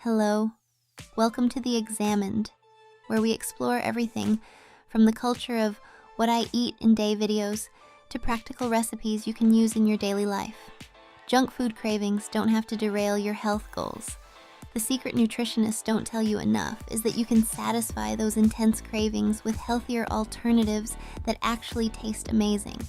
Hello. Welcome to The Examined, where we explore everything from the culture of what I eat in day videos to practical recipes you can use in your daily life. Junk food cravings don't have to derail your health goals. The secret nutritionists don't tell you enough is that you can satisfy those intense cravings with healthier alternatives that actually taste amazing.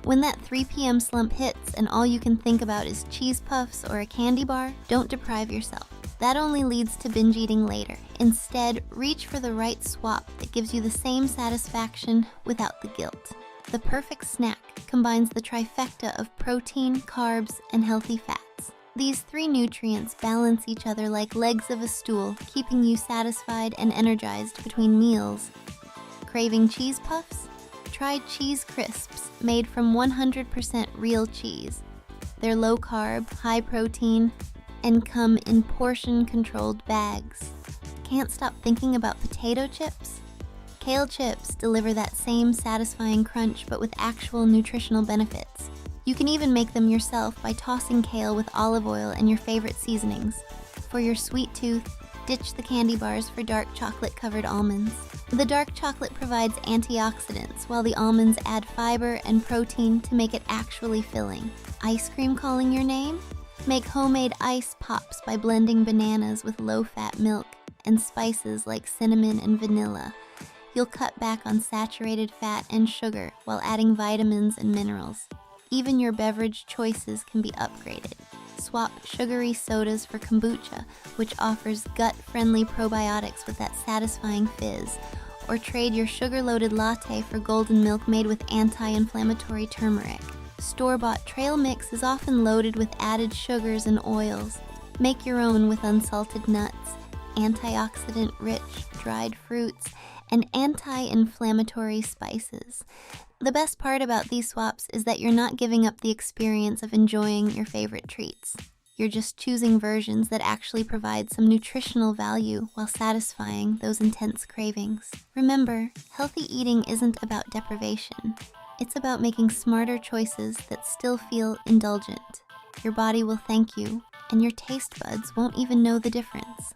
When that 3 p.m. slump hits and all you can think about is cheese puffs or a candy bar, don't deprive yourself. That only leads to binge eating later. Instead, reach for the right swap that gives you the same satisfaction without the guilt. The perfect snack combines the trifecta of protein, carbs, and healthy fats. These 3 nutrients balance each other like legs of a stool, keeping you satisfied and energized between meals. Craving cheese puffs? Try cheese crisps made from 100% real cheese. They're low carb, high protein, and come in portion-controlled bags. Can't stop thinking about potato chips? Kale chips deliver that same satisfying crunch but with actual nutritional benefits. You can even make them yourself by tossing kale with olive oil and your favorite seasonings. For your sweet tooth, ditch the candy bars for dark chocolate-covered almonds. The dark chocolate provides antioxidants, while the almonds add fiber and protein to make it actually filling. Ice cream calling your name? Make homemade ice pops by blending bananas with low-fat milk and spices like cinnamon and vanilla. You'll cut back on saturated fat and sugar while adding vitamins and minerals. Even your beverage choices can be upgraded. Swap sugary sodas for kombucha, which offers gut-friendly probiotics with that satisfying fizz, or trade your sugar-loaded latte for golden milk made with anti-inflammatory turmeric. Store-bought trail mix is often loaded with added sugars and oils. Make your own with unsalted nuts, antioxidant-rich dried fruits, and anti-inflammatory spices. The best part about these swaps is that you're not giving up the experience of enjoying your favorite treats. You're just choosing versions that actually provide some nutritional value while satisfying those intense cravings. Remember, healthy eating isn't about deprivation. It's about making smarter choices that still feel indulgent. Your body will thank you, and your taste buds won't even know the difference.